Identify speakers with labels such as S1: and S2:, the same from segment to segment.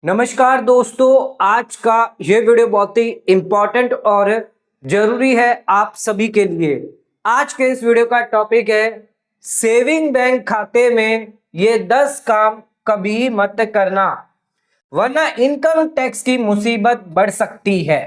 S1: नमस्कार दोस्तों, आज का ये वीडियो बहुत ही इंपॉर्टेंट और जरूरी है आप सभी के लिए। आज के इस वीडियो का टॉपिक है सेविंग बैंक खाते में ये 10 काम कभी मत करना, वरना इनकम टैक्स की मुसीबत बढ़ सकती है।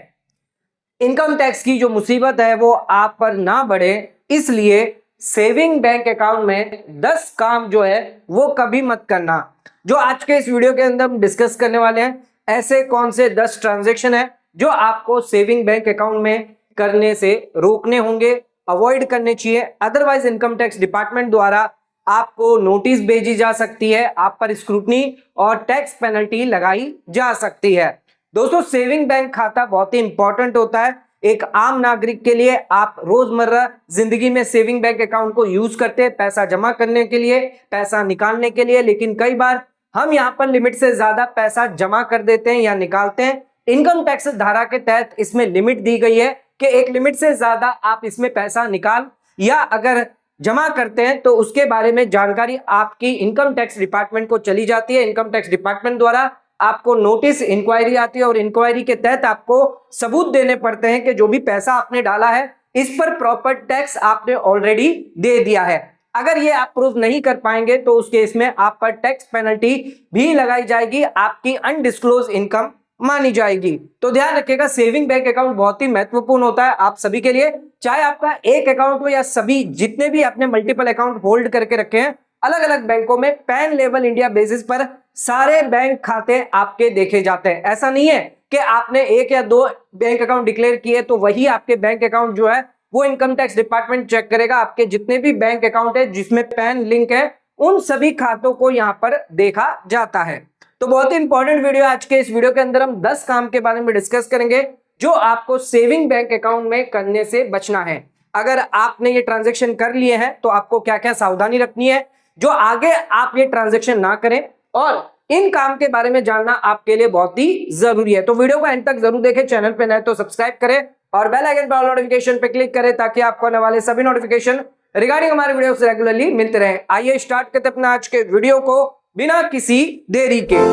S1: इनकम टैक्स की जो मुसीबत है वो आप पर ना बढ़े, इसलिए सेविंग बैंक अकाउंट में 10 काम जो है वो कभी मत करना। जो आज के इस वीडियो के अंदर हम डिस्कस करने वाले हैं, ऐसे कौन से 10 ट्रांजैक्शन है जो आपको सेविंग बैंक अकाउंट में करने से रोकने होंगे, अवॉइड करने चाहिए। अदरवाइज इनकम टैक्स डिपार्टमेंट द्वारा आपको नोटिस भेजी जा सकती है, आप पर स्क्रूटनी और टैक्स पेनल्टी लगाई जा सकती है। दोस्तों, सेविंग बैंक खाता बहुत ही इंपॉर्टेंट होता है एक आम नागरिक के लिए। आप रोजमर्रा जिंदगी में सेविंग बैंक अकाउंट को यूज करते हैं पैसा जमा करने के लिए, पैसा निकालने के लिए, लेकिन कई बार हम यहां पर लिमिट से ज्यादा पैसा जमा कर देते हैं या निकालते हैं। इनकम टैक्स धारा के तहत इसमें लिमिट दी गई है कि एक लिमिट से ज्यादा आप इसमें पैसा निकाल या अगर जमा करते हैं तो उसके बारे में जानकारी आपकी इनकम टैक्स डिपार्टमेंट को चली जाती है। इनकम टैक्स डिपार्टमेंट द्वारा आपको नोटिस इंक्वायरी आती है और इंक्वायरी के तहत आपको सबूत देने पड़ते हैं कि जो भी पैसा आपने डाला है इस पर प्रॉपर टैक्स आपने ऑलरेडी दे दिया है। अगर ये आप प्रूफ नहीं कर पाएंगे तो उस केस में आप पर टैक्स पेनल्टी भी लगाई जाएगी, आपकी अनडिस्क्लोज इनकम मानी जाएगी। तो ध्यान रखिएगा, सेविंग बैंक अकाउंट बहुत ही महत्वपूर्ण होता है आप सभी के लिए, चाहे आपका एक अकाउंट हो या सभी जितने भी आपने मल्टीपल अकाउंट होल्ड करके रखे हैं अलग अलग बैंकों में। पैन लेवल इंडिया बेसिस पर सारे बैंक खाते आपके देखे जाते हैं। ऐसा नहीं है कि आपने एक या दो बैंक अकाउंट डिक्लेयर किए तो वही आपके बैंक अकाउंट जो है वो इनकम टैक्स डिपार्टमेंट चेक करेगा। आपके जितने भी बैंक अकाउंट है जिसमें पैन लिंक है उन सभी खातों को यहां पर देखा जाता है। तो बहुत ही इंपॉर्टेंट वीडियो, आज के इस वीडियो के अंदर हम 10 काम के बारे में डिस्कस करेंगे जो आपको सेविंग बैंक अकाउंट में करने से बचना है। अगर आपने ये ट्रांजेक्शन कर लिए हैं तो आपको क्या क्या सावधानी रखनी है जो आगे आप ये ट्रांजेक्शन ना करें, और इन काम के बारे में जानना आपके लिए बहुत ही जरूरी है। तो वीडियो को एंड तक जरूर देखें, चैनल पे नए तो सब्सक्राइब करें और बेल आइकन पर ऑल नोटिफिकेशन पे क्लिक करें ताकि आपको आने वाले सभी नोटिफिकेशन रिगार्डिंग हमारे वीडियो से रेगुलरली मिलते रहे। आइए स्टार्ट करते हैं अपना आज के वीडियो को बिना किसी देरी के।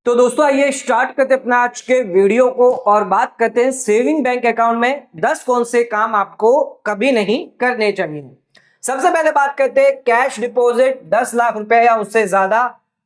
S1: तो दोस्तों, आइए स्टार्ट करते अपना आज के वीडियो को और बात करते हैं सेविंग बैंक अकाउंट में 10 कौन से काम आपको कभी नहीं करने चाहिए। सबसे पहले बात करते हैं कैश डिपॉजिट 10 लाख रुपए या उससे ज्यादा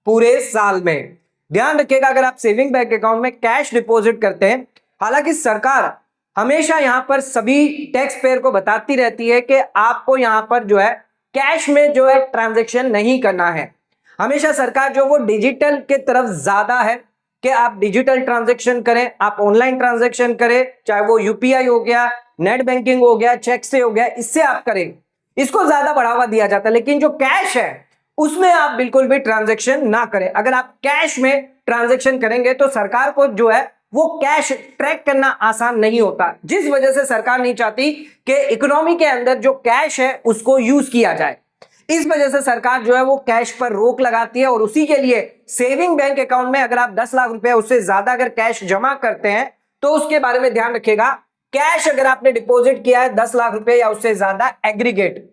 S1: पूरे साल में। ध्यान रखिएगा, अगर आप सेविंग बैंक अकाउंट में कैश डिपॉजिट करते हैं, हालांकि सरकार हमेशा यहां पर सभी टैक्स पेयर को बताती रहती है कि आपको यहां पर जो है कैश में जो है ट्रांजैक्शन नहीं करना है। हमेशा सरकार जो वो डिजिटल के तरफ ज्यादा है कि आप डिजिटल ट्रांजैक्शन करें, आप ऑनलाइन ट्रांजैक्शन करें, चाहे वो यूपीआई हो गया, नेट बैंकिंग हो गया, चेक से हो गया, इससे आप करें, इसको ज्यादा बढ़ावा दिया जाता है। लेकिन जो कैश है उसमें आप बिल्कुल भी ट्रांजैक्शन ना करें। अगर आप कैश में ट्रांजैक्शन करेंगे तो सरकार को जो है वो कैश ट्रैक करना आसान नहीं होता, जिस वजह से सरकार नहीं चाहती कि इकोनॉमी के अंदर जो कैश है उसको यूज किया जाए। इस वजह से सरकार जो है वो कैश पर रोक लगाती है और उसी के लिए सेविंग बैंक अकाउंट में अगर आप 10 लाख रुपए उससे ज्यादा अगर कैश जमा करते हैं तो उसके बारे में ध्यान रखिएगा। कैश अगर आपने डिपॉजिट किया है 10 लाख रुपए या उससे ज्यादा एग्रीगेट,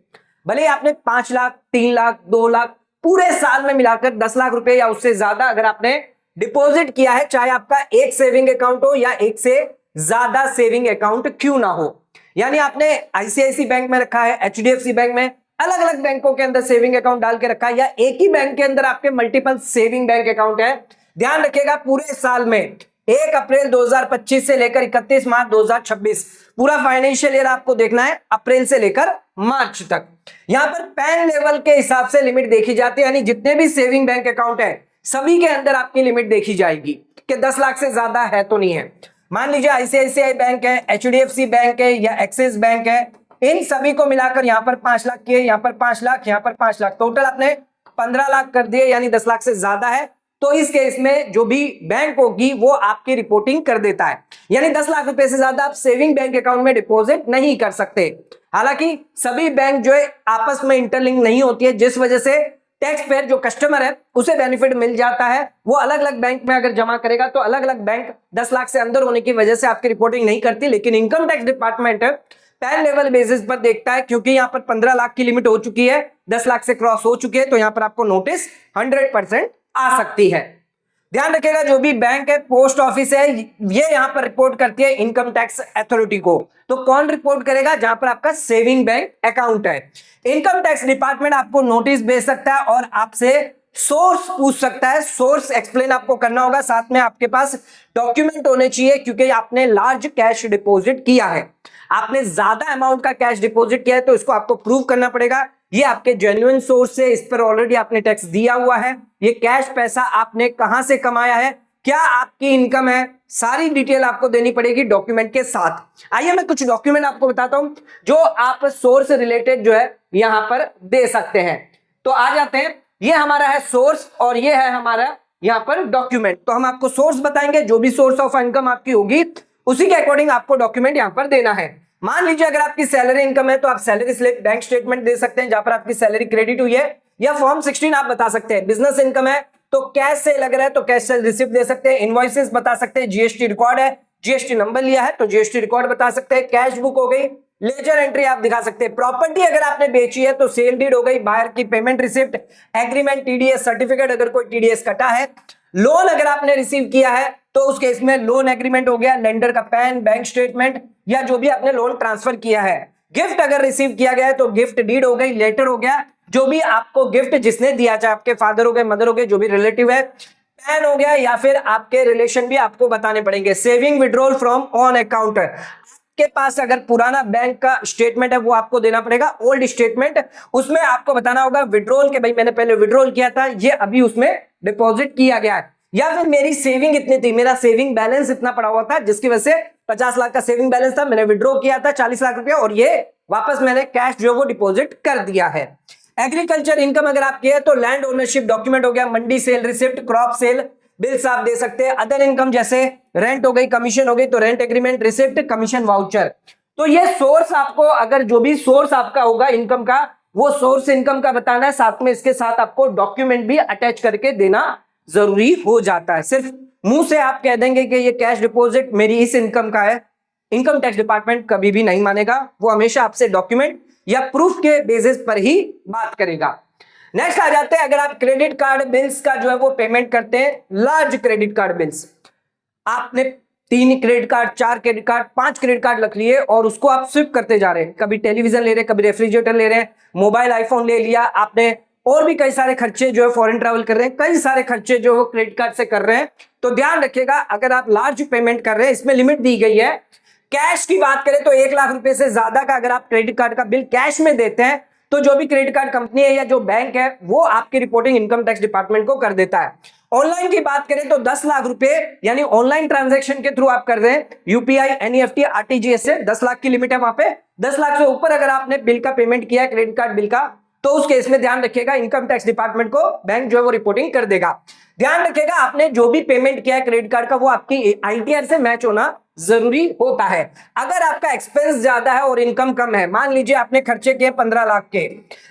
S1: भले आपने 5 लाख, 3 लाख, 2 लाख, पूरे साल में मिलाकर 10 लाख रुपए या उससे ज्यादा अगर आपने डिपॉजिट किया है, चाहे आपका एक सेविंग अकाउंट हो या एक से ज्यादा सेविंग अकाउंट क्यों ना हो, यानी आपने आईसीआईसी बैंक में रखा है, एचडीएफसी बैंक में, अलग अलग बैंकों के अंदर सेविंग अकाउंट डाल के रखा है, या एक ही बैंक के अंदर आपके मल्टीपल सेविंग बैंक अकाउंट है, ध्यान रखिएगा पूरे साल में 1 अप्रैल 2025 से लेकर 31 मार्च 2026 पूरा फाइनेंशियल ईयर आपको देखना है, अप्रैल से लेकर मार्च तक। यहां पर पैन लेवल के हिसाब से लिमिट देखी जाती है, यानी जितने भी सेविंग बैंक अकाउंट है सभी के अंदर आपकी लिमिट देखी जाएगी कि 10 लाख से ज्यादा है तो नहीं है। मान लीजिए आईसीआईसीआई बैंक है, एचडीएफसी बैंक है या एक्सिस बैंक है, इन सभी को मिलाकर यहां पर 5 लाख किए, यहां पर 5 लाख, यहां पर 5 लाख, टोटल आपने 15 लाख कर दिए, यानी 10 लाख से ज्यादा है। तो इस केस में जो भी बैंक होगी वो आपकी रिपोर्टिंग कर देता है, यानी 10 लाख रुपए से ज्यादा आप सेविंग बैंक अकाउंट में डिपॉजिट नहीं कर सकते। हालांकि सभी बैंक जो है आपस में इंटरलिंक नहीं होती है, जिस वजह से टैक्स पेयर जो कस्टमर है उसे बेनिफिट मिल जाता है। वो अलग अलग बैंक में अगर जमा करेगा तो अलग अलग बैंक 10 लाख से अंदर होने की वजह से आपकी रिपोर्टिंग नहीं करती, लेकिन income tax department pan level basis पर देखता है, क्योंकि यहां पर 15 लाख की लिमिट हो चुकी है, 10 लाख से क्रॉस हो चुकी है, तो यहां पर आपको नोटिस 100% आ सकती है। ध्यान रखिएगा, जो भी बैंक है, पोस्ट ऑफिस है, ये यहां पर रिपोर्ट करती है इनकम टैक्स अथॉरिटी को। तो कौन रिपोर्ट करेगा? जहां पर आपका सेविंग बैंक अकाउंट है। इनकम टैक्स डिपार्टमेंट आपको नोटिस भेज सकता है और आपसे सोर्स पूछ सकता है, सोर्स एक्सप्लेन आपको करना होगा, साथ में आपके पास डॉक्यूमेंट होने चाहिए, क्योंकि आपने लार्ज कैश डिपॉजिट किया है, आपने ज्यादा अमाउंट का कैश डिपॉजिट किया है, तो इसको आपको प्रूव करना पड़ेगा। ये आपके जेन्युइन सोर्स से, इस पर ऑलरेडी आपने टैक्स दिया हुआ है, ये कैश पैसा आपने कहां से कमाया है, क्या आपकी इनकम है, सारी डिटेल आपको देनी पड़ेगी डॉक्यूमेंट के साथ। आइए मैं कुछ डॉक्यूमेंट आपको बताता हूं जो आप सोर्स रिलेटेड जो है यहां पर दे सकते हैं। तो आ जाते हैं, ये हमारा है सोर्स और ये है हमारा यहां पर डॉक्यूमेंट। तो हम आपको सोर्स बताएंगे, जो भी सोर्स ऑफ इनकम आपकी होगी उसी के अकॉर्डिंग आपको डॉक्यूमेंट यहां पर देना है। मान लीजिए अगर आपकी सैलरी इनकम है तो आप सैलरी स्लिप, बैंक स्टेटमेंट दे सकते हैं जहां पर आपकी सैलरी क्रेडिट हुई है, या फॉर्म 16 आप बता सकते हैं। बिजनेस इनकम है तो कैश से लग रहा है तो कैश से रिसिप्ट दे सकते हैं। इनवॉइसेस बता सकते हैं, जीएसटी रिकॉर्ड है, जीएसटी नंबर लिया है तो जीएसटी रिकॉर्ड बता सकते हैं। कैश बुक हो गई, लेजर एंट्री आप दिखा सकते हैं। प्रॉपर्टी अगर आपने बेची है तो सेल डीड हो गई, बायर की payment receipt, agreement, TDS certificate अगर कोई टीडीएस कटा है, लोन अगर आपने रिसीव किया है तो उस केस में लोन एग्रीमेंट हो गया, लेंडर का पैन, बैंक स्टेटमेंट, या जो भी आपने लोन ट्रांसफर किया है। गिफ्ट अगर रिसीव किया गया है तो गिफ्ट डीड हो गई, लेटर हो गया, जो भी आपको गिफ्ट जिसने दिया, चाहे आपके फादर हो गए, मदर हो गए, जो भी रिलेटिव है, पैन हो गया, या फिर आपके रिलेशन भी आपको बताने पड़ेंगे। Saving withdrawal from on account, के पास अगर पुराना बैंक का स्टेटमेंट है वो आपको देना पड़ेगा, ओल्ड स्टेटमेंट, उसमें आपको बताना होगा विड्रॉल के भाई मैंने पहले विड्रॉल किया था, ये अभी उसमें डिपॉजिट किया गया है, या फिर मेरी सेविंग इतनी थी, मेरा सेविंग बैलेंस इतना पड़ा हुआ था जिसकी वजह से 50 लाख का सेविंग बैलेंस था, मैंने विड्रॉ किया था 40 लाख रुपया और ये वापस मैंने कैश जो वो डिपॉजिट कर दिया है। एग्रीकल्चर इनकम अगर आपकी है तो लैंड ओनरशिप डॉक्यूमेंट हो गया, mandi sale receipt, crop sale bills आप दे सकते हैं। अदर इनकम जैसे रेंट हो गई, कमीशन हो गई, तो rent agreement, receipt, commission voucher. तो ये सोर्स आपको, अगर जो भी सोर्स आपका होगा इनकम का, वो सोर्स इनकम का बताना है, साथ में इसके साथ आपको डॉक्यूमेंट भी अटैच करके देना जरूरी हो जाता है। सिर्फ मुंह से आप कह देंगे कि ये कैश डिपॉजिट मेरी इस इनकम का है, इनकम टैक्स डिपार्टमेंट कभी भी नहीं मानेगा, वो हमेशा आपसे डॉक्यूमेंट या प्रूफ के बेसिस पर ही बात करेगा। नेक्स्ट आ जाते हैं, अगर आप क्रेडिट कार्ड बिल्स का जो है वो पेमेंट करते हैं, लार्ज क्रेडिट कार्ड बिल्स, आपने 3 credit card, 4 credit card, 5 credit card रख लिए और उसको आप स्विप करते जा रहे हैं, कभी टेलीविजन ले रहे हैं, कभी रेफ्रिजरेटर ले रहे हैं, मोबाइल आईफोन ले लिया आपने, और भी कई सारे खर्चे जो है फॉरेन ट्रैवल कर रहे हैं, कई सारे खर्चे जो है क्रेडिट कार्ड से कर रहे हैं। तो ध्यान रखिएगा, अगर आप लार्ज पेमेंट कर रहे हैं, इसमें लिमिट दी गई है। कैश की बात करें तो 1 लाख रुपए से ज्यादा का अगर आप क्रेडिट कार्ड का बिल कैश में देते हैं तो जो भी क्रेडिट कार्ड कंपनी है या जो बैंक है वो आपकी रिपोर्टिंग इनकम टैक्स डिपार्टमेंट को कर देता है। ऑनलाइन की बात करें तो 10 लाख रुपए यानी ऑनलाइन ट्रांजैक्शन के थ्रू आप कर रहे हैं, यूपीआई, एनईएफटी, आरटीजीएस से 10 लाख की लिमिट है वहां पे। 10 लाख से ऊपर अगर आपने बिल का पेमेंट किया है, क्रेडिट कार्ड बिल का, तो उस केस में ध्यान रखिएगा इनकम टैक्स डिपार्टमेंट को बैंक जो है वो रिपोर्टिंग कर देगा। ध्यान रखिएगा आपने जो भी पेमेंट किया है क्रेडिट कार्ड का वो आपकी आईटीआर से मैच होना जरूरी होता है। अगर आपका एक्सपेंस ज्यादा है और इनकम कम है, मान लीजिए आपने खर्चे किए 15 लाख के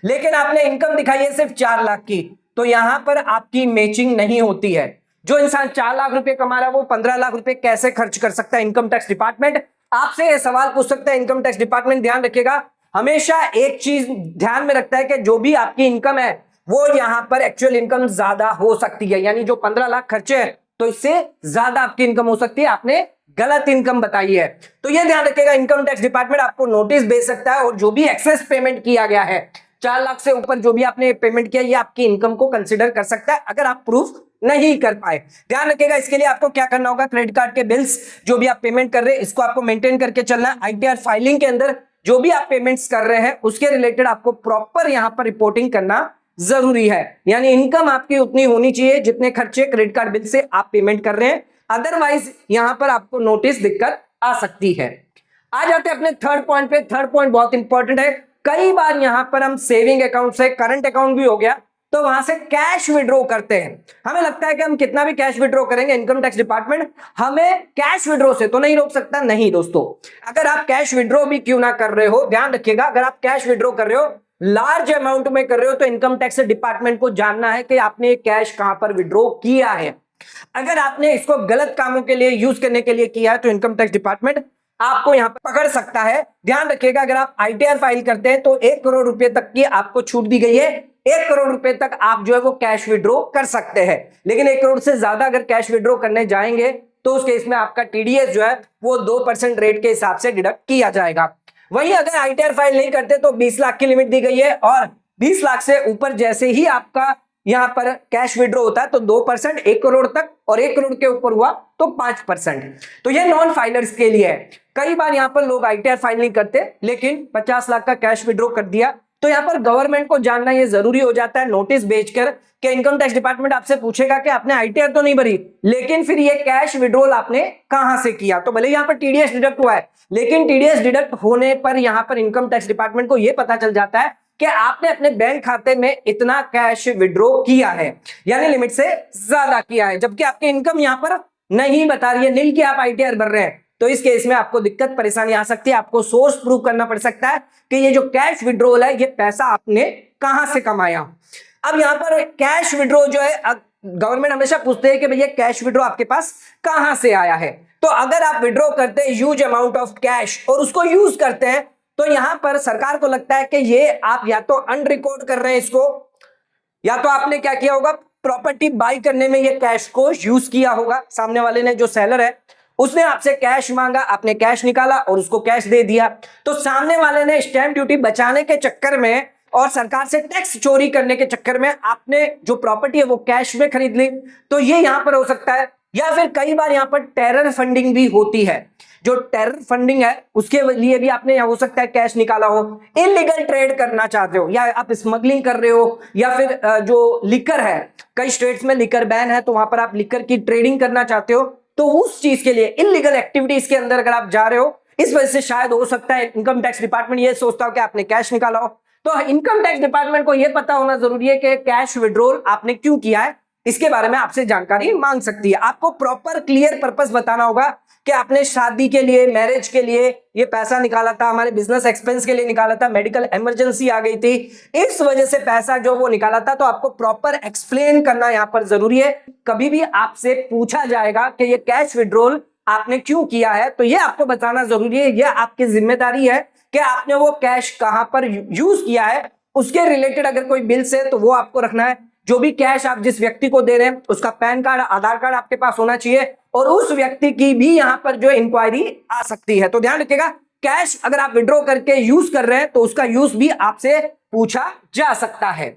S1: लेकिन आपने इनकम दिखाई है सिर्फ 4 लाख की, तो यहां पर आपकी मैचिंग नहीं होती है। जो इंसान 4 लाख रुपए कमा रहा है वो 15 लाख रुपए कैसे खर्च कर सकता है? इनकम टैक्स डिपार्टमेंट आपसे यह सवाल पूछ सकता है। इनकम टैक्स डिपार्टमेंट ध्यान रखिएगा हमेशा एक चीज ध्यान में रखता है कि जो भी आपकी इनकम है वो यहां पर एक्चुअल इनकम ज्यादा हो सकती है, यानी जो 15 लाख खर्चे हैं तो इससे ज्यादा आपकी इनकम हो सकती है, आपने गलत इनकम बताई है। तो यह ध्यान रखिएगा इनकम टैक्स डिपार्टमेंट आपको नोटिस भेज सकता है और जो भी एक्सेस पेमेंट किया गया है 4 लाख से ऊपर जो भी आपने पेमेंट किया ये आपकी इनकम को कंसिडर कर सकता है अगर आप प्रूफ नहीं कर पाए। ध्यान रखिएगा इसके लिए आपको क्या करना होगा, क्रेडिट कार्ड के बिल्स जो भी आप पेमेंट कर रहे हैं इसको आपको मेंटेन करके चलना है। आईटीआर फाइलिंग के अंदर जो भी आप पेमेंट्स कर रहे हैं उसके रिलेटेड आपको प्रॉपर यहां पर रिपोर्टिंग करना जरूरी है, यानी इनकम आपकी उतनी होनी चाहिए जितने खर्चे क्रेडिट कार्ड बिल से आप पेमेंट कर रहे हैं, अदरवाइज यहां पर आपको नोटिस दिक्कत आ सकती है। आ जाते हैं अपने थर्ड पॉइंट पे। थर्ड पॉइंट बहुत इंपॉर्टेंट है। कई बार यहां पर हम सेविंग अकाउंट से करंट अकाउंट भी हो गया तो वहां से कैश विड्रॉ करते हैं। हमें लगता है कि हम कितना भी कैश विड्रॉ करेंगे इनकम टैक्स डिपार्टमेंट हमें कैश विड्रॉ से तो नहीं रोक सकता। नहीं दोस्तों, अगर आप कैश विड्रॉ भी क्यों ना कर रहे हो, ध्यान रखिएगा अगर आप कैश विड्रॉ कर रहे हो, लार्ज अमाउंट में कर रहे हो, तो इनकम टैक्स डिपार्टमेंट को जानना है कि आपने कैश कहां पर विड्रॉ किया है। अगर आपने इसको गलत कामों के लिए यूज करने के लिए किया है तो इनकम टैक्स डिपार्टमेंट आपको यहाँ पर पकड़ सकता है। ध्यान रखिएगा, अगर आप आईटीआर फाइल करते हैं तो 1 करोड़ रुपए तक की आपको छूट दी गई है। 1 करोड़ रुपए तक आप जो है वो कैश विड्रॉ कर सकते हैं, लेकिन 1 करोड़ से ज्यादा अगर कैश विड्रॉ करने जाएंगे तो उस केस में आपका टीडीएस जो है वो 2% रेट के हिसाब से डिडक्ट किया जाएगा। वहीं अगर आईटीआर फाइल नहीं करते तो 20 लाख की लिमिट दी गई है, और 20 लाख से ऊपर जैसे ही आपका यहां पर कैश विड्रॉ होता है तो 2% 1 करोड़ तक, और 1 करोड़ के ऊपर हुआ तो 5%। तो ये नॉन फाइलर्स के लिए है। कई बार यहां पर लोग आईटीआर फाइल नहीं करते लेकिन 50 लाख का कैश विड्रॉ कर दिया, तो यहां पर गवर्नमेंट को जानना ये जरूरी हो जाता है नोटिस भेजकर कि इनकम टैक्स डिपार्टमेंट आपसे पूछेगा कि आपने आईटीआर तो नहीं भरी, लेकिन फिर ये कैश विड्रॉल आपने कहां से किया। तो भले यहां पर टीडीएस डिडक्ट हुआ है, लेकिन टीडीएस डिडक्ट होने पर यहां पर इनकम टैक्स डिपार्टमेंट को यह पता चल जाता है कि आपने अपने बैंक खाते में इतना कैश विड्रॉ किया है, यानी लिमिट से ज्यादा किया है, जबकि आपकी इनकम यहां पर नहीं बता रही है, नील की आप आईटीआर भर रहे हैं। तो इस केस में आपको दिक्कत परेशानी आ सकती है, आपको सोर्स प्रूव करना पड़ सकता है कि ये जो कैश विड्रॉल है ये पैसा आपने कहां से कमाया। अब यहां पर कैश विड्रॉ जो है गवर्नमेंट हमेशा पूछते हैं कि भैया कैश विड्रॉ आपके पास कहां से आया है। तो अगर आप विड्रॉ करते हैं ह्यूज अमाउंट ऑफ कैश और उसको यूज करते हैं तो यहां पर सरकार को लगता है कि ये आप या तो अनरिकॉर्ड कर रहे हैं इसको, या तो आपने क्या किया होगा प्रॉपर्टी बाई करने में ये कैश को यूज किया होगा। सामने वाले ने जो सेलर है उसने आपसे कैश मांगा, आपने कैश निकाला और उसको कैश दे दिया। तो सामने वाले ने स्टैंप ड्यूटी बचाने के चक्कर में और सरकार से टैक्स चोरी करने के चक्कर में आपने जो प्रॉपर्टी है वो कैश में खरीद ली, तो ये यहां पर हो सकता है। या फिर कई बार यहां पर टेरर फंडिंग भी होती है, जो टेरर फंडिंग है उसके लिए भी आपने हो सकता है कैश निकाला हो। इलीगल ट्रेड करना चाहते हो या आप स्मगलिंग कर रहे हो, या फिर जो लिकर है, कई स्टेट्स में लिकर बैन है तो वहां पर आप लिकर की ट्रेडिंग करना चाहते हो, तो उस चीज के लिए इलीगल एक्टिविटीज के अंदर अगर आप जा रहे हो, इस वजह से शायद हो सकता है इनकम टैक्स डिपार्टमेंट ये सोचता हो कि आपने कैश निकाला हो। तो इनकम टैक्स डिपार्टमेंट को यह पता होना जरूरी है कि कैश विड्रॉल आपने क्यों किया है, इसके बारे में आपसे जानकारी मांग सकती है। आपको प्रॉपर क्लियर पर्पस बताना होगा कि आपने शादी के लिए, मैरिज के लिए ये पैसा निकाला था, हमारे बिजनेस एक्सपेंस के लिए निकाला था, मेडिकल इमरजेंसी आ गई थी, इस वजह से पैसा जो वो निकाला था। तो आपको प्रॉपर एक्सप्लेन करना यहां पर जरूरी है। कभी भी आपसे पूछा जाएगा कि ये कैश विड्रॉल आपने क्यों किया है, तो ये आपको बताना जरूरी है। ये आपकी जिम्मेदारी है कि आपने वो कैश कहां पर यूज किया है, उसके रिलेटेड अगर कोई बिल्स है तो वो आपको रखना है। जो भी कैश आप जिस व्यक्ति को दे रहे हैं उसका पैन कार्ड, आधार कार्ड आपके पास होना चाहिए, और उस व्यक्ति की भी यहां पर जो इंक्वायरी आ सकती है। तो ध्यान रखिएगा, कैश अगर आप विड्रॉ करके यूज कर रहे हैं तो उसका यूज भी आपसे पूछा जा सकता है।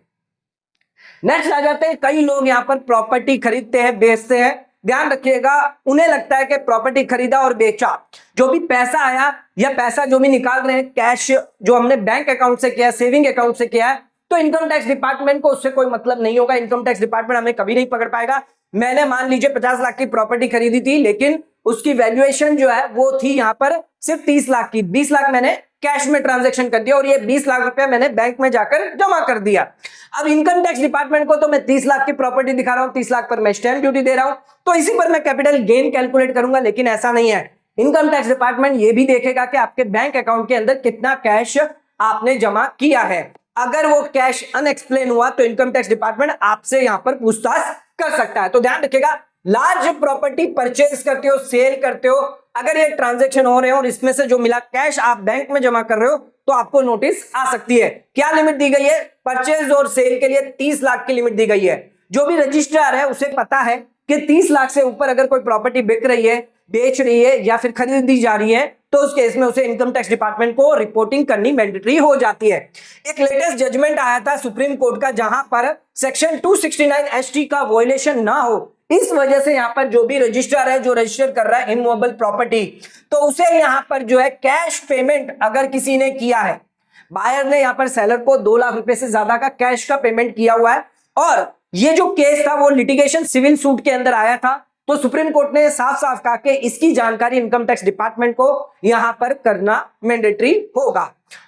S1: नेक्स्ट आ जाते हैं, कई लोग यहां पर प्रॉपर्टी खरीदते हैं, बेचते हैं। ध्यान रखिएगा, उन्हें लगता है कि प्रॉपर्टी खरीदा और बेचा, जो भी पैसा आया या पैसा जो भी निकाल रहे हैं, कैश जो हमने बैंक अकाउंट से किया, सेविंग अकाउंट से किया है, तो इनकम टैक्स डिपार्टमेंट को उससे कोई मतलब नहीं होगा। इनकम टैक्स डिपार्टमेंट हमें कभी नहीं पकड़ पाएगा। मैंने मान लीजिए 50 लाख की प्रॉपर्टी खरीदी थी, लेकिन उसकी वैल्यूएशन जो है वो थी यहां पर सिर्फ 30 लाख की। 20 लाख मैंने कैश में ट्रांजैक्शन कर दिया और ये 20 लाख रुपया मैंने बैंक में जाकर जमा कर दिया। अब इनकम टैक्स डिपार्टमेंट को तो मैं 30 लाख की प्रॉपर्टी दिखा रहा हूं, 30 लाख पर मैं स्टैंप ड्यूटी दे रहा हूं, तो इसी पर मैं कैपिटल गेन कैलकुलेट करूंगा, लेकिन ऐसा नहीं है। इनकम टैक्स डिपार्टमेंट ये भी देखेगा कि आपके बैंक अकाउंट के अंदर कितना कैश आपने जमा किया है। अगर वो कैश अनएक्सप्लेन हुआ तो इनकम टैक्स डिपार्टमेंट आपसे यहां पर पूछताछ कर सकता है। तो ध्यान रखिएगा, लार्ज प्रॉपर्टी परचेज करते हो, सेल करते हो, अगर ये ट्रांजैक्शन हो रहे हो और इसमें से जो मिला कैश आप बैंक में जमा कर रहे हो, तो आपको नोटिस आ सकती है। क्या लिमिट दी गई है? परचेज और सेल के लिए 30 लाख की लिमिट दी गई है। जो भी रजिस्ट्रार है उसे पता है कि 30 लाख से ऊपर अगर कोई प्रॉपर्टी बिक रही है, बेच रही है या फिर खरीदी जा रही है, तो उस केस में उसे इनकम टैक्स डिपार्टमेंट को रिपोर्टिंग करनी मैंडेटरी हो जाती है। एक लेटेस्ट जजमेंट आया था सुप्रीम कोर्ट का, जहां पर सेक्शन 269 एसटी का वायलेशन ना हो, इस वजह से यहां पर जो भी रजिस्ट्रार है जो रजिस्टर कर रहा है इमूवेबल प्रॉपर्टी, तो उसे यहां पर जो है कैश पेमेंट अगर किसी ने किया है, बायर ने यहां पर सेलर को 2 लाख रुपए से ज्यादा का कैश का पेमेंट किया हुआ है, और ये जो केस था वो लिटिगेशन सिविल सूट के अंदर आया था, तो सुप्रीम कोर्ट ने साफ साफ कहा कि इसकी जानकारी इनकम टैक्स डिपार्टमेंट को यहां पर करना मैंडेटरी होगा।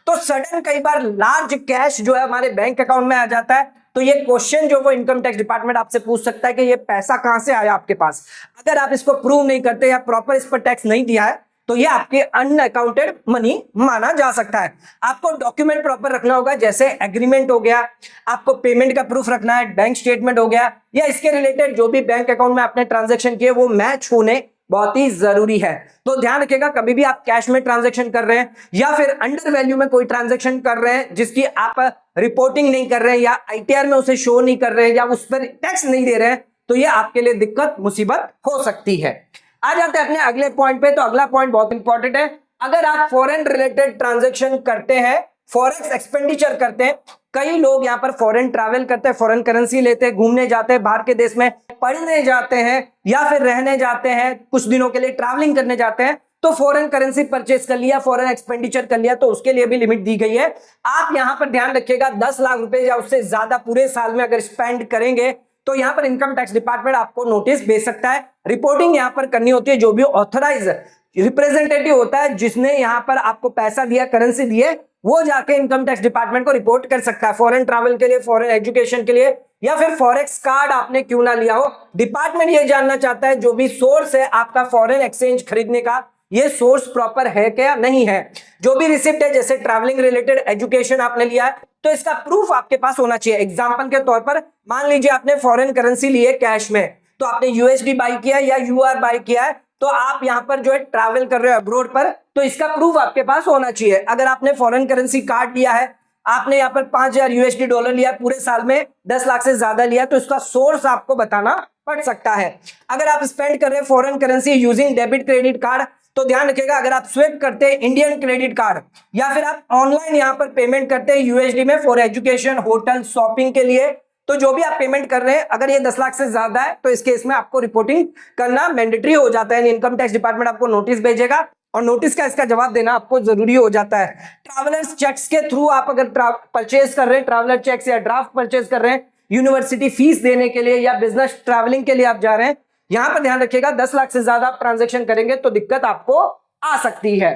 S1: तो सडन कई बार लार्ज कैश जो है हमारे बैंक अकाउंट में आ जाता है, तो ये क्वेश्चन जो वो इनकम टैक्स डिपार्टमेंट आपसे पूछ सकता है कि ये पैसा कहां से आया आपके पास। अगर आप इसको प्रूव नहीं करते या प्रॉपर इस पर टैक्स नहीं दिया है, तो ये आपके अनअकाउंटेड मनी माना जा सकता है। आपको डॉक्यूमेंट प्रॉपर रखना होगा, जैसे एग्रीमेंट हो गया, आपको पेमेंट का प्रूफ रखना है, बैंक स्टेटमेंट हो गया, या इसके रिलेटेड जो भी बैंक अकाउंट में आपने ट्रांजैक्शन किए वो मैच होने बहुत ही जरूरी है। तो ध्यान रखिएगा, कभी भी आप कैश में ट्रांजैक्शन कर रहे हैं या फिर अंडर वैल्यू में कोई ट्रांजैक्शन कर रहे हैं जिसकी आप रिपोर्टिंग नहीं कर रहे हैं या आईटीआर में उसे शो नहीं कर रहे हैं या उस पर टैक्स नहीं दे रहे हैं, तो ये आपके लिए दिक्कत मुसीबत हो सकती है। आ जाते हैं अपने अगले पॉइंट पे। तो अगला पॉइंट बहुत इंपॉर्टेंट है। अगर आप फॉरेन रिलेटेड ट्रांजैक्शन करते हैं, फॉरेक्स एक्सपेंडिचर करते हैं, कई लोग यहाँ पर फॉरेन ट्रैवल करते हैं, फॉरेन करेंसी लेते हैं, घूमने जाते हैं, बाहर के देश में पढ़ने जाते हैं या फिर रहने जाते हैं, कुछ दिनों के लिए ट्रैवलिंग करने जाते हैं, तो फॉरेन करेंसी परचेस कर लिया, फॉरेन एक्सपेंडिचर कर लिया, तो उसके लिए भी लिमिट दी गई है। आप यहां पर ध्यान रखिएगा, 10 लाख रुपए या उससे ज्यादा पूरे साल में अगर स्पेंड करेंगे तो यहां पर इनकम टैक्स डिपार्टमेंट आपको नोटिस भेज सकता है। रिपोर्टिंग यहां पर करनी होती है, जो भी ऑथराइज रिप्रेजेंटेटिव होता है जिसने यहां पर आपको पैसा दिया, करेंसी दी है, वो जाके इनकम टैक्स डिपार्टमेंट को रिपोर्ट कर सकता है। फॉरेन ट्रैवल के लिए, फॉरेन एजुकेशन के लिए या फिर फॉरेक्स कार्ड आपने क्यों ना लिया हो, डिपार्टमेंट ये जानना चाहता है जो भी सोर्स है आपका फॉरेन एक्सचेंज खरीदने का, ये सोर्स प्रॉपर है क्या नहीं है। जो भी रिसिप्ट है, जैसे ट्रैवलिंग रिलेटेड एजुकेशन आपने लिया है, तो इसका प्रूफ आपके पास होना चाहिए। एग्जांपल के तौर पर मान लीजिए आपने फॉरेन करेंसी ली है कैश में, तो आपने यूएसडी बाई किया है या यूआर बाई किया है, तो आप यहां पर जो है ट्रैवल कर रहे हो अब्रोड पर, तो इसका प्रूफ आपके पास होना चाहिए। अगर आपने फॉरेन करेंसी कार्ड लिया है, आपने यहाँ पर 5000 यूएसडी डॉलर लिया, पूरे साल में 10 लाख से ज्यादा लिया, तो इसका सोर्स आपको बताना पड़ सकता है। अगर आप स्पेंड कर रहे हैं foreign currency using debit credit card, तो ध्यान रखिएगा, अगर आप स्विप करते हैं इंडियन क्रेडिट कार्ड या फिर आप ऑनलाइन यहां पर पेमेंट करते हैं यूएसडी में फॉर एजुकेशन, होटल, शॉपिंग के लिए, तो जो भी आप पेमेंट कर रहे हैं अगर ये 10 लाख से ज्यादा है, तो इस केस में आपको रिपोर्टिंग करना मैंडेटरी हो जाता है। इनकम टैक्स डिपार्टमेंट आपको नोटिस भेजेगा और नोटिस का इसका जवाब देना आपको जरूरी हो जाता है। ट्रैवलर्स चेक्स के थ्रू आप अगर परचेज कर रहे हैं, ट्रैवलर चेक्स या ड्राफ्ट परचेज कर रहे हैं यूनिवर्सिटी फीस देने के लिए या बिजनेस ट्रैवलिंग के लिए आप जा रहे हैं, यहां पर ध्यान रखिएगा 10 लाख से ज्यादा आप ट्रांजेक्शन करेंगे तो दिक्कत आपको आ सकती है।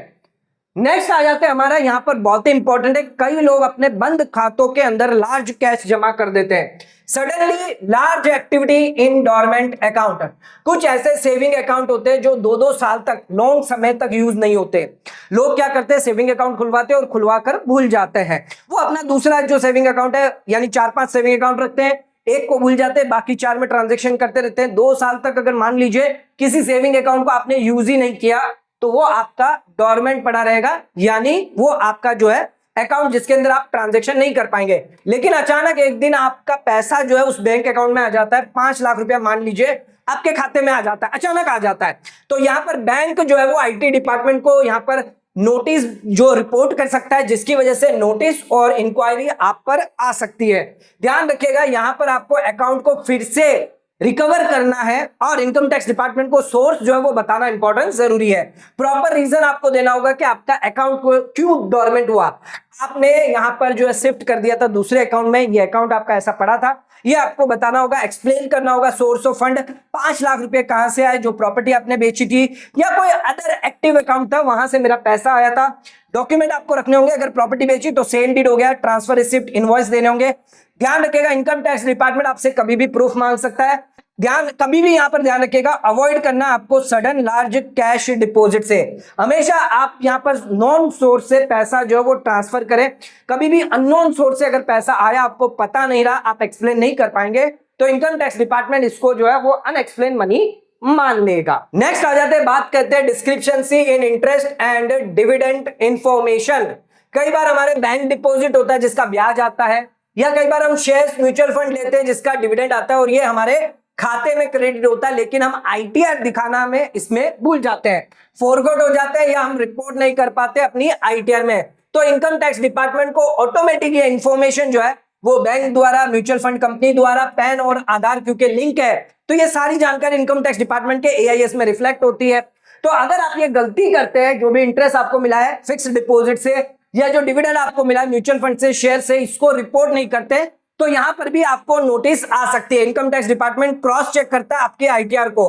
S1: नेक्स्ट आ जाते हैं हमारा, यहां पर बहुत ही इंपॉर्टेंट है, कई लोग अपने बंद खातों के अंदर लार्ज कैश जमा कर देते हैं। Suddenly large activity in dormant account, कुछ ऐसे सेविंग अकाउंट होते हैं जो 2-2 साल तक, लॉन्ग समय तक यूज नहीं होते। लोग क्या करते हैं, सेविंग अकाउंट खुलवाते हैं और खुलवाकर भूल जाते हैं। वो अपना दूसरा जो सेविंग अकाउंट है, यानी 4-5 सेविंग अकाउंट रखते हैं, एक को भूल जाते हैं, बाकी 4 में ट्रांजेक्शन करते रहते हैं। 2 साल तक अगर मान लीजिए किसी सेविंग अकाउंट को आपने यूज ही नहीं किया, तो वो आपका डोरमेंट पड़ा रहेगा, यानी वो आपका जो है अकाउंट जिसके अंदर आप ट्रांजैक्शन नहीं कर पाएंगे। लेकिन अचानक एक दिन आपका पैसा जो है उस बैंक अकाउंट में आ जाता है, 5 लाख रुपया मान लीजिए आपके खाते में आ जाता है, अचानक आ जाता है, तो यहां पर बैंक जो है वो आईटी डिपार्टमेंट को यहां पर नोटिस जो रिपोर्ट कर सकता है, जिसकी वजह से नोटिस और इंक्वायरी आप पर आ सकती है। ध्यान रखिएगा, यहां पर आपको अकाउंट को फिर से रिकवर करना है और इनकम टैक्स डिपार्टमेंट को सोर्स जो है वो बताना इंपॉर्टेंट जरूरी है। प्रॉपर रीजन आपको देना होगा कि आपका अकाउंट को क्यों डोरमेंट हुआ। आपने यहां पर जो है शिफ्ट कर दिया था दूसरे अकाउंट में, ये अकाउंट आपका ऐसा पड़ा था, ये आपको बताना होगा, एक्सप्लेन करना होगा सोर्स ऑफ फंड, 5 लाख रुपए कहां से आए, जो प्रॉपर्टी आपने बेची थी या कोई अदर एक्टिव अकाउंट था वहां से मेरा पैसा आया था। डॉक्यूमेंट आपको रखने होंगे, अगर प्रॉपर्टी बेची तो सेल डीड हो गया, ट्रांसफर रिसिप्ट, इनवॉइस देने होंगे। ध्यान रखिएगा, इनकम टैक्स डिपार्टमेंट आपसे कभी भी प्रूफ मांग सकता है। कभी भी यहां पर ध्यान रखिएगा, अवॉइड करना आपको सडन लार्ज कैश डिपॉजिट से। हमेशा आप यहां पर नॉन सोर्स से पैसा जो है वो ट्रांसफर करें। कभी भी अननोन सोर्स से अगर पैसा आया, आपको पता नहीं रहा, आप एक्सप्लेन नहीं कर पाएंगे, तो इनकम टैक्स डिपार्टमेंट इसको जो है वो अनएक्सप्लेन मनी मान लेगा। नेक्स्ट आ जाते हैं, बात करते हैं discrepancy in interest and dividend information. कई बार हमारे बैंक डिपॉजिट होता है जिसका ब्याज आता है, या कई बार हम शेयर्स म्यूचुअल फंड लेते हैं जिसका डिविडेंड आता है और ये हमारे खाते में क्रेडिट होता है, लेकिन हम आईटीआर दिखाना में इसमें भूल जाते हैं, फॉरगॉट हो जाते हैं, या हम रिपोर्ट नहीं कर पाते अपनी आईटीआर में। तो इनकम टैक्स डिपार्टमेंट को ऑटोमेटिक ये इंफॉर्मेशन जो है वो बैंक द्वारा, म्यूचुअल फंड कंपनी द्वारा, पैन और आधार क्योंकि लिंक है, तो ये सारी जानकारी इनकम टैक्स डिपार्टमेंट के एआईएस में रिफ्लेक्ट होती है। तो अगर आप ये गलती करते हैं, जो भी इंटरेस्ट आपको मिला है फिक्स्ड डिपॉजिट से या जो डिविडेंड आपको मिला है म्यूचुअल फंड से, शेयर से, इसको रिपोर्ट नहीं करते, तो यहां पर भी आपको नोटिस आ सकती है। Income tax department cross check करता है आपके आईटीआर को,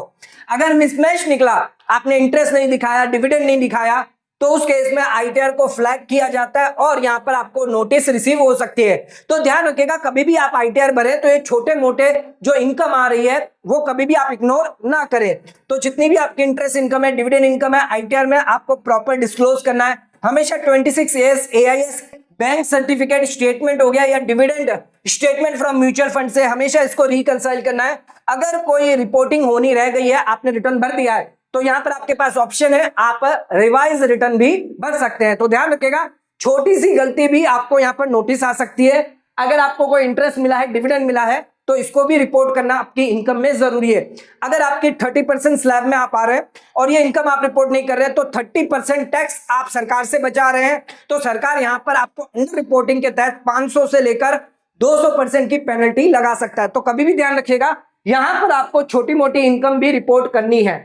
S1: अगर मिसमैच निकला, आपने इंटरेस्ट नहीं दिखाया, डिविडेंड नहीं दिखाया, तो उस केस में आईटीआर को फ्लैग किया जाता है और यहां पर आपको नोटिस रिसीव हो सकती है। तो ध्यान रखिएगा, कभी भी आप आईटीआर भरे तो ये छोटे मोटे जो इनकम आ रही है वो कभी भी आप इग्नोर ना करें। तो जितनी भी आपकी इंटरेस्ट इनकम है, डिविडेंड इनकम है, आईटीआर में आपको प्रॉपर डिस्क्लोज करना है। हमेशा 26 as AIS bank certificate statement हो गया या dividend statement from mutual fund से, हमेशा इसको रिकंसाइल करना है। अगर कोई रिपोर्टिंग होनी रह गई है, आपने रिटर्न भर दिया है तो यहाँ पर आपके पास ऑप्शन है, आप रिवाइज रिटर्न भी भर सकते हैं। तो ध्यान रखिएगा, छोटी सी गलती भी आपको यहाँ पर नोटिस आ सकती है। अगर आपको कोई इंटरेस्ट मिला है, डिविडेंड मिला है, तो इसको भी रिपोर्ट करना आपकी इनकम में जरूरी है। अगर आपकी 30% स्लैब में आप आ रहे हैं और ये इनकम आप रिपोर्ट नहीं कर रहे हैं, तो 30% टैक्स आप सरकार से बचा रहे हैं। तो सरकार यहाँ पर आपको अंडर रिपोर्टिंग के तहत 500 से लेकर 200% की पेनल्टी लगा सकता है। तो कभी भी ध्यान रखिएगा, यहां पर आपको छोटी मोटी इनकम भी रिपोर्ट करनी है।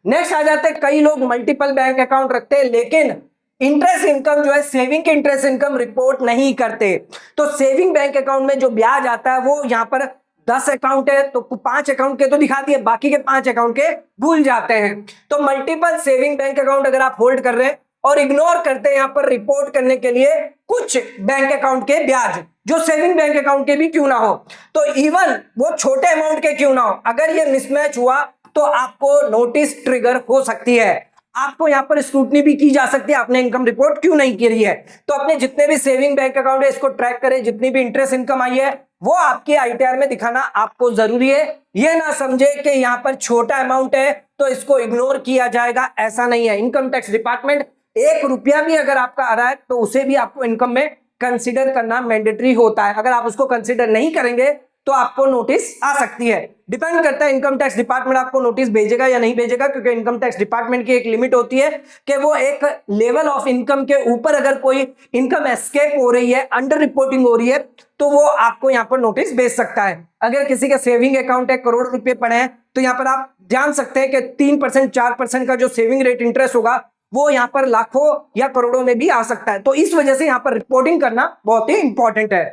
S1: नेक्स्ट आ जाते हैं, कई लोग मल्टीपल बैंक अकाउंट रखते हैं लेकिन इंटरेस्ट इनकम जो है, सेविंग की इंटरेस्ट इनकम रिपोर्ट नहीं करते। तो सेविंग बैंक अकाउंट में जो ब्याज आता है वो यहाँ पर 10 अकाउंट है तो 5 अकाउंट के तो दिखा दिए, बाकी के 5 अकाउंट के भूल जाते हैं। तो मल्टीपल सेविंग बैंक अकाउंट अगर आप होल्ड कर रहे हैं और इग्नोर करते हैं यहाँ पर रिपोर्ट करने के लिए कुछ बैंक अकाउंट के ब्याज, जो सेविंग बैंक अकाउंट के भी क्यों ना हो, तो इवन वो छोटे अमाउंट के क्यों ना हो, अगर ये मिसमैच हुआ तो आपको नोटिस ट्रिगर हो सकती है। आपको यहाँ पर स्क्रूटनी भी की जा सकती है, आपने इनकम रिपोर्ट क्यों नहीं करी है। तो अपने जितने भी सेविंग बैंक अकाउंट है इसको ट्रैक करें, जितनी भी इंटरेस्ट इनकम आई है वो आपके आईटीआर में दिखाना आपको जरूरी है। ये ना समझे कि यहाँ पर छोटा अमाउंट है तो इसको इग्नोर किया जाएगा, ऐसा नहीं है। इनकम टैक्स डिपार्टमेंट 1 रुपया भी अगर आपका आ रहा है तो उसे भी आपको इनकम में कंसीडर करना मैंडेटरी होता है। अगर आप उसको कंसीडर नहीं करेंगे तो आपको नोटिस आ सकती है। डिपेंड करता है इनकम टैक्स डिपार्टमेंट आपको नोटिस भेजेगा या नहीं भेजेगा, क्योंकि इनकम टैक्स डिपार्टमेंट की एक लिमिट होती है कि वो एक लेवल ऑफ इनकम के ऊपर अगर कोई इनकम एस्केप हो रही है, अंडर रिपोर्टिंग हो रही है, तो वो आपको यहाँ पर नोटिस भेज सकता है। अगर किसी का सेविंग अकाउंट है, करोड़ रुपए पड़े हैं, तो यहाँ पर आप जान सकते हैं कि 3% 4% का जो सेविंग रेट इंटरेस्ट होगा वो यहाँ पर लाखों या करोड़ों में भी आ सकता है। तो इस वजह से यहाँ पर रिपोर्टिंग करना बहुत ही इंपॉर्टेंट है।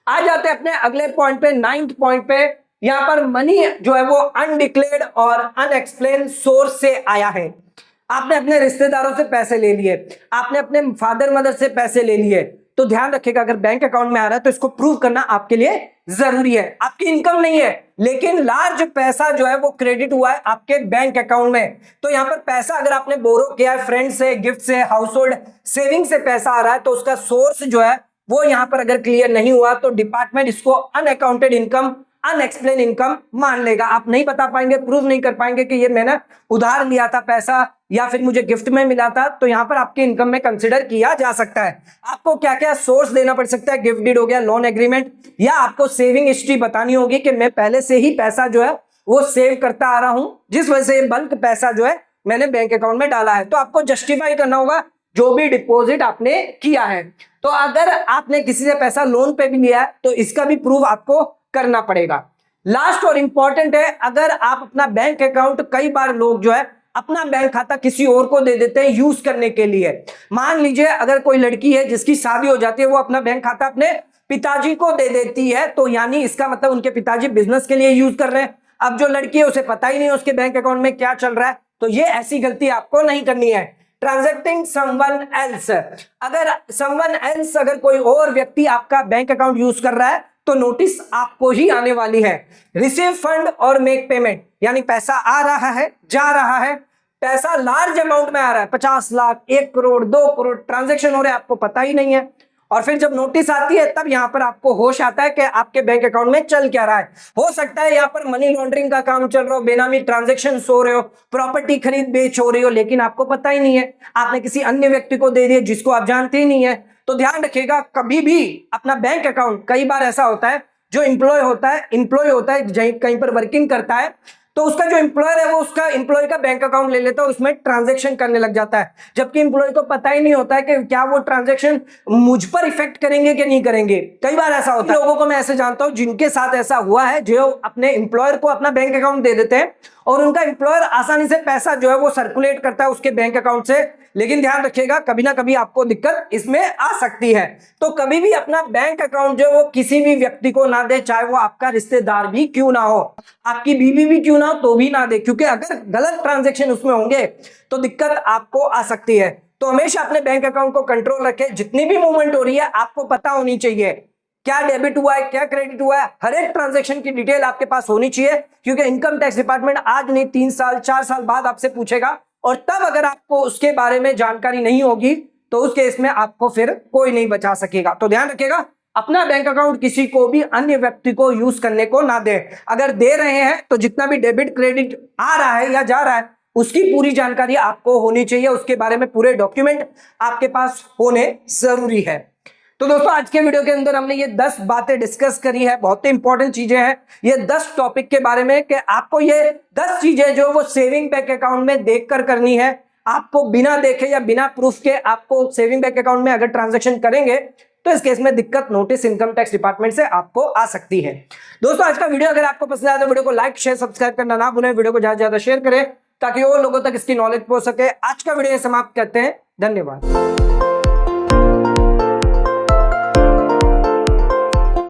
S1: आ जाते हैं अपने अगले पॉइंट पे, 9th पॉइंट पे। यहां पर मनी जो है वो अनडिक्लेयर्ड और अनएक्सप्लेन सोर्स से आया है। आपने अपने रिश्तेदारों से पैसे ले लिए, आपने अपने फादर मदर से पैसे ले लिए, तो ध्यान रखिएगा अगर बैंक अकाउंट में आ रहा है तो इसको प्रूव करना आपके लिए जरूरी है। आपकी इनकम नहीं है लेकिन लार्ज पैसा जो है वो क्रेडिट हुआ है आपके बैंक अकाउंट में। तो यहाँ पर पैसा अगर आपने बोरो किया है, फ्रेंड से, गिफ्ट से, हाउस होल्ड सेविंग से पैसा आ रहा है, तो उसका सोर्स जो है वो यहां पर अगर क्लियर नहीं हुआ तो डिपार्टमेंट इसको अनअकाउंटेड इनकम, अनएक्सप्लेन इनकम मान लेगा। आप नहीं बता पाएंगे, प्रूव नहीं कर पाएंगे कि ये मैंने उधार लिया था पैसा या फिर मुझे गिफ्ट में मिला था, तो यहां पर आपकी इनकम में कंसीडर किया जा सकता है। आपको क्या क्या सोर्स देना पड़ सकता है, गिफ्ट डीड हो गया, लोन एग्रीमेंट, या आपको सेविंग हिस्ट्री बतानी होगी कि मैं पहले से ही पैसा जो है वो सेव करता आ रहा हूं, जिस वजह से बल्क पैसा जो है मैंने बैंक अकाउंट में डाला है। तो आपको जस्टिफाई करना होगा जो भी डिपॉजिट आपने किया है। तो अगर आपने किसी से पैसा लोन पे भी लिया है तो इसका भी प्रूफ आपको करना पड़ेगा। लास्ट और इंपॉर्टेंट है, अगर आप अपना बैंक अकाउंट, कई बार लोग जो है अपना बैंक खाता किसी और को दे देते हैं यूज करने के लिए। मान लीजिए अगर कोई लड़की है जिसकी शादी हो जाती है, वो अपना बैंक खाता अपने पिताजी को दे देती है, तो यानी इसका मतलब उनके पिताजी बिजनेस के लिए यूज कर रहे हैं। अब जो लड़की है उसे पता ही नहीं है उसके बैंक अकाउंट में क्या चल रहा है, तो ये ऐसी गलती आपको नहीं करनी है। ट्रांजैक्टिंग समवन एल्स, अगर समवन एल्स, अगर कोई और व्यक्ति आपका बैंक अकाउंट यूज कर रहा है तो नोटिस आपको ही आने वाली है। रिसीव फंड और मेक पेमेंट, यानी पैसा आ रहा है, जा रहा है, पैसा लार्ज अमाउंट में आ रहा है, 50 लाख, 1 करोड़, 2 करोड़ ट्रांजैक्शन हो रहे हैं, आपको पता ही नहीं है। और फिर जब नोटिस आती है तब यहां पर आपको होश आता है कि आपके बैंक अकाउंट में चल क्या रहा है। हो सकता है यहां पर मनी लॉन्ड्रिंग का काम चल रहा हो, बेनामी ट्रांजैक्शन हो रहे हो, प्रॉपर्टी खरीद बेच हो रही हो, लेकिन आपको पता ही नहीं है, आपने किसी अन्य व्यक्ति को दे दिया जिसको आप जानते ही नहीं है। तो ध्यान रखिएगा, कभी भी अपना बैंक अकाउंट, कई बार ऐसा होता है जो एम्प्लॉय होता है कहीं पर वर्किंग करता है, तो उसका जो एम्प्लॉयर है वो उसका एम्प्लॉय का बैंक अकाउंट ले लेता है, उसमें ट्रांजैक्शन करने लग जाता है, जबकि एम्प्लॉय को पता ही नहीं होता है कि क्या वो ट्रांजैक्शन मुझ पर इफेक्ट करेंगे कि नहीं करेंगे। कई बार ऐसा होता है, लोगों को मैं ऐसे जानता हूं जिनके साथ ऐसा हुआ है, जो अपने एम्प्लॉयर को अपना बैंक अकाउंट दे देते हैं और उनका एम्प्लॉयर आसानी से पैसा जो है वो सर्कुलेट करता है उसके बैंक अकाउंट से। लेकिन ध्यान रखिएगा, कभी ना कभी आपको दिक्कत इसमें आ सकती है। तो कभी भी अपना बैंक अकाउंट जो है वो किसी भी व्यक्ति को ना दे, चाहे वो आपका रिश्तेदार भी क्यों ना हो, आपकी बीवी भी क्यों ना हो, तो भी ना दे, क्योंकि अगर गलत ट्रांजैक्शन उसमें होंगे तो दिक्कत आपको आ सकती है। तो हमेशा अपने बैंक अकाउंट को कंट्रोल रखें, जितनी भी मूवमेंट हो रही है आपको पता होनी चाहिए, क्या डेबिट हुआ है, क्या क्रेडिट हुआ है, हर एक ट्रांजैक्शन की डिटेल आपके पास होनी चाहिए, क्योंकि इनकम टैक्स डिपार्टमेंट आज नहीं 3 साल 4 साल बाद आपसे पूछेगा, और तब अगर आपको उसके बारे में जानकारी नहीं होगी तो उस केस में आपको फिर कोई नहीं बचा सकेगा। तो ध्यान रखिएगा, अपना बैंक अकाउंट किसी को भी अन्य व्यक्ति को यूज करने को ना दे। अगर दे रहे हैं तो जितना भी डेबिट क्रेडिट आ रहा है या जा रहा है उसकी पूरी जानकारी आपको होनी चाहिए, उसके बारे में पूरे डॉक्यूमेंट आपके पास होने जरूरी है। तो दोस्तों आज के वीडियो के अंदर हमने ये 10 बातें डिस्कस करी है, बहुत ही इंपॉर्टेंट चीजें हैं ये 10 टॉपिक के बारे में कि आपको ये 10 चीजें जो वो सेविंग बैंक अकाउंट में देखकर करनी है। आपको बिना देखे या बिना प्रूफ के आपको सेविंग बैंक अकाउंट में अगर ट्रांजैक्शन करेंगे तो इस केस में दिक्कत नोटिस इनकम टैक्स डिपार्टमेंट से आपको आ सकती है। दोस्तों आज का वीडियो अगर आपको पसंद आया तो वीडियो को लाइक शेयर सब्सक्राइब करना ना भूलें, वीडियो को ज्यादा से ज्यादा शेयर करें ताकि और लोगों तक इसकी नॉलेज पहुंच सके। आज का वीडियो समाप्त करते हैं, धन्यवाद।